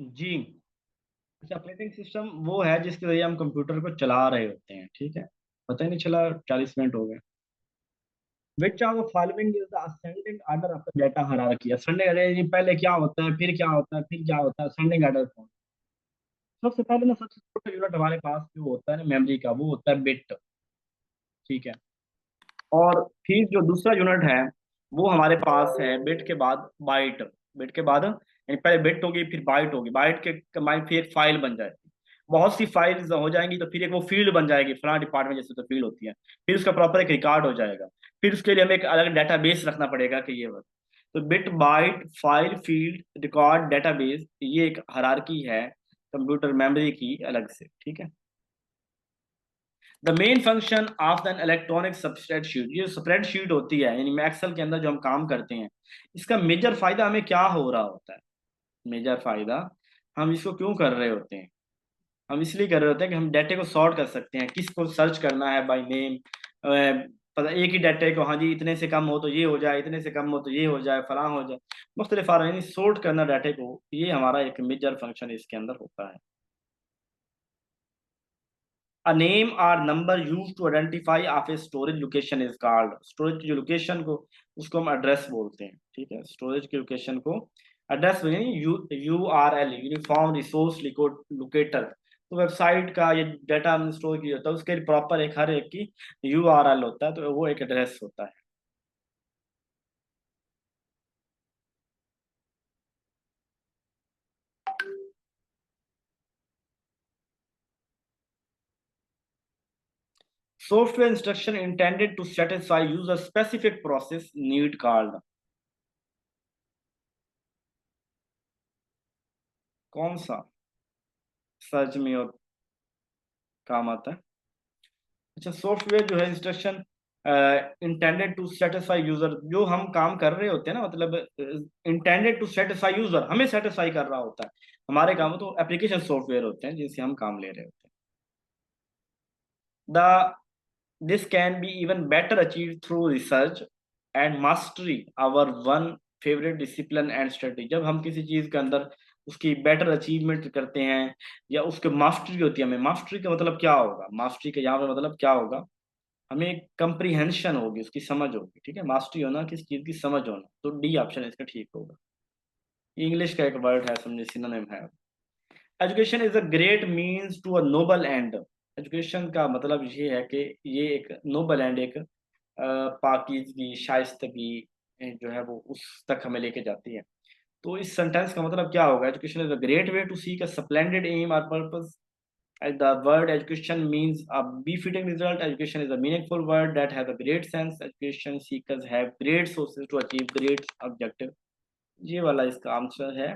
जी। अच्छा, operating system वो है जिसके जरिए हम कंप्यूटर को चला रहे होते हैं, ठीक है। पता ही नहीं चला 40 मिनट हो गए। Which of the following is the ascending order of the data hierarchy. Ascending order पहले क्या होता है, फिर क्या होता है, फिर क्या होता है, असेंडिंग ऑर्डर कौन। सबसे पहले ना, सबसे छोटा यूनिट हमारे पास जो होता है ना मेमोरी का, वो होता है बिट, ठीक है। और फिर जो दूसरा यूनिट है वो हमारे पास है बिट के बाद बाइट। बिट के बाद यानी पहले बिट होगी, फिर बाइट होगी, बाइट के कमाई फिर एक फाइल बन जाएगी। बहुत सी फाइल्स हो जाएंगी तो फिर एक वो फील्ड बन जाएगी, फलां डिपार्टमेंट जैसे तो फील्ड होती है। फिर उसका प्रॉपर एक रिकॉर्ड हो जाएगा। फिर उसके लिए हमें एक अलग डेटाबेस रखना पड़ेगा कि ये वर्क। तो bit byte file field record database, ये एक हायरार्की है कंप्यूटर मेमोरी की अलग से, ठीक है। The main function of the electronic spreadsheet, ये स्प्रेडशीट होती है यानी एक्सेल के अंदर जो हम काम करते हैं, इसका मेजर फायदा हमें क्या हो रहा होता है। मेजर फायदा, हम इसको क्यों कर रहे होते हैं। हम इसलिए कर रहे होते हैं कि हम डाटे को सॉर्ट कर सकते हैं, किसको सर्च करना है बाय नेम। पता एक ही डाटे को, हाँ जी इतने से कम हो तो ये हो जाए, इतने से कम हो तो ये हो जाए, फलां हो जाए, मुख्तलिफ यानी सॉर्ट करना डाटे को, ये हमारा एक मेजर फंक्शन इसके अंदर होता है। A name or number used to identify of a storage location is called, storage की जो लोकेशन को, उसको हम एड्रेस बोलते हैं, ठीक है। स्टोरेज की लोकेशन को address you you R L, uniform resource locator. तो वेबसाइट का ये डाटा हम स्टोर किया होता है, उसके लिए प्रॉपर एक हर एक की यू आर एल होता है, तो वो एक एड्रेस होता है। Software instruction intended to satisfy user specific process need called, कौन सा सर्च में और काम आता है। अच्छा, सॉफ्टवेयर जो है instruction intended to satisfy user, जो हम काम कर रहे होते हैं ना, मतलब इंटेंडेड टू सेटिस्फाई यूजर, हमें सेटिस्फाई कर रहा होता है हमारे काम, तो एप्लीकेशन सॉफ्टवेयर होते हैं जिनसे हम काम ले रहे होते हैं। The this can be even better achieve through research and mastery, hour one favourite discipline and study. जब हम किसी चीज के अंदर उसकी बेटर अचीवमेंट करते हैं या उसके मास्टरी होती है, हमें मास्टरी का मतलब क्या होगा, मास्टरी का यहाँ पे मतलब क्या होगा, हमें कंप्रीहेंशन होगी, उसकी समझ होगी, ठीक है। मास्टरी होना किस चीज की समझ होना, तो डी ऑप्शन इसका ठीक होगा। इंग्लिश का एक वर्ड है, समझे, सिनोनिम है। Education is a great means to a noble end. Education का मतलब ये है कि ये एक नोबल एंड, एक पाकीज़गी शाइस्तगी जो है वो उस तक हमें लेके जाती है। तो इस सेंटेंस का मतलब क्या होगा, education is a great way to seek a splendid aim और purpose. The word education means a befitting result. Education is a meaningful word that has a great sense. Education seekers have great sources to achieve great objective. ये वाला इसका answer है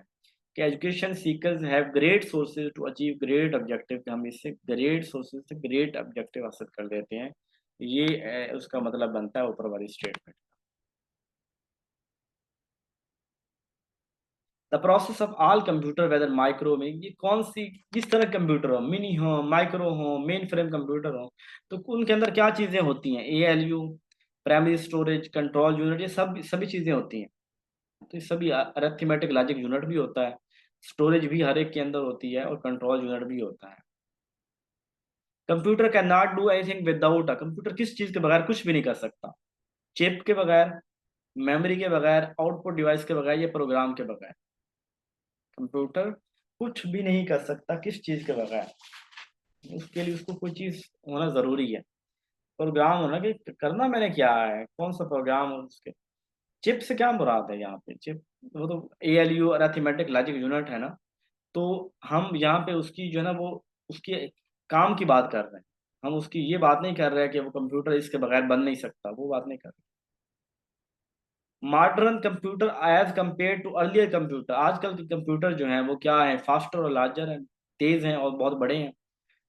कि education seekers have great sources to achieve great objective, हम इससे great sources से great objective हासिल कर लेते हैं। ये उसका मतलब बनता है ऊपर वाली statement. The process of all computer whether micro में, ये कौन सी किस तरह कंप्यूटर हो, मिनी हो, माइक्रो हो, मेन फ्रेम कंप्यूटर हो, तो उनके अंदर क्या चीजें होती हैं, ALU, primary storage, control unit, ये सब सभी चीजें होती हैं। तो ये सभी अरिथमेटिक लॉजिक यूनिट भी होता है, स्टोरेज भी हर एक के अंदर होती है, और कंट्रोल यूनिट भी होता है। Computer can not do anything without a, computer किस चीज के बगैर कुछ भी नहीं कर सकता, चिप के बगैर, मेमोरी के बगैर, आउटपुट डिवाइस के बगैर, या प्रोग्राम के बगैर। कंप्यूटर कुछ भी नहीं कर सकता किस चीज के बगैर, उसके लिए उसको कोई चीज होना जरूरी है, प्रोग्राम होना, कि करना मैंने क्या है, कौन सा प्रोग्राम हो उसके। चिप से क्या मुराद है यहाँ पे, चिप वो तो ALU अरिथमेटिक लॉजिक यूनिट है ना। तो हम यहाँ पे उसकी जो है ना वो उसकी काम की बात कर रहे हैं, हम उसकी ये बात नहीं कर रहे हैं कि वो कंप्यूटर इसके बगैर बन नहीं सकता, वो बात नहीं कर रहे। Modern computer as compare to earlier computer, आजकल के कंप्यूटर जो हैं वो क्या है, फास्टर और लार्जर हैं, तेज हैं और बहुत बड़े हैं।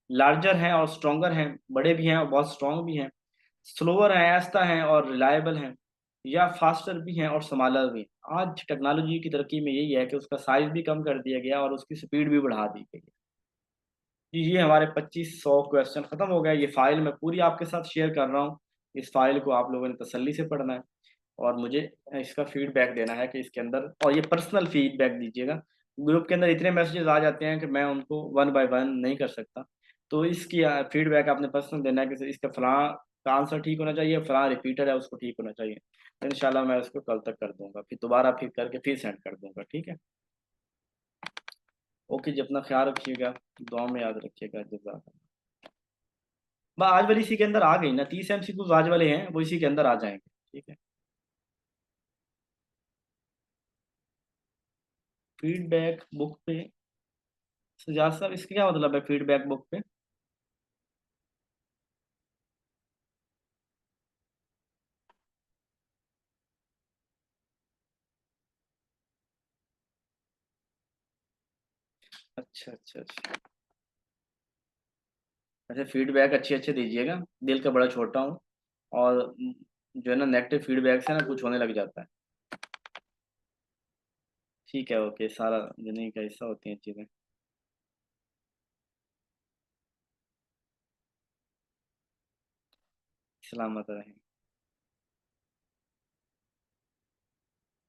लार्जर हैं और स्ट्रॉन्गर हैं, बड़े भी हैं और बहुत स्ट्रॉन्ग भी हैं। स्लोअर हैं, आहिस्ता हैं और रिलायबल हैं, या फास्टर भी हैं और स्मॉलर भी हैं। आज टेक्नोलॉजी की तरक्की में यही है कि उसका साइज भी कम कर दिया गया और उसकी स्पीड भी बढ़ा दी गई है। जी, ये हमारे 2500 क्वेश्चन खत्म हो गए। ये फाइल मैं पूरी आपके साथ शेयर कर रहा हूँ, इस फाइल को आप लोगों ने तसल्ली से पढ़ना है और मुझे इसका फीडबैक देना है कि इसके अंदर, और ये पर्सनल फीडबैक दीजिएगा, ग्रुप के अंदर इतने मैसेजेस आ जाते हैं कि मैं उनको वन बाय वन नहीं कर सकता। तो इसकी फीडबैक आपने पर्सनल देना है कि इसका फलां का आंसर ठीक होना चाहिए, फलां रिपीटर है उसको ठीक होना चाहिए। तो इंशाल्लाह मैं उसको कल तक कर दूंगा, फिर दोबारा फिर करके फिर सेंड कर दूंगा, ठीक है। ओके जी, अपना ख्याल रखिएगा, दुआ में याद रखिएगा, जज़ाक। आज वाली इसी के अंदर आ गई ना, 30 MCQ आज वाले हैं वो इसी के अंदर आ जाएंगे, ठीक है। फीडबैक बुक पे, सुजात साहब इसका क्या मतलब है फीडबैक बुक पे? अच्छा अच्छा अच्छा। अच्छा, फीडबैक अच्छे अच्छे दीजिएगा, दिल का बड़ा छोटा हूँ, और जो है ना नेगेटिव फीडबैक से ना कुछ होने लग जाता है। ठीक है, ओके, सारा जिंदगी का हिस्सा होती हैं चीज़ें। सलामत रहें।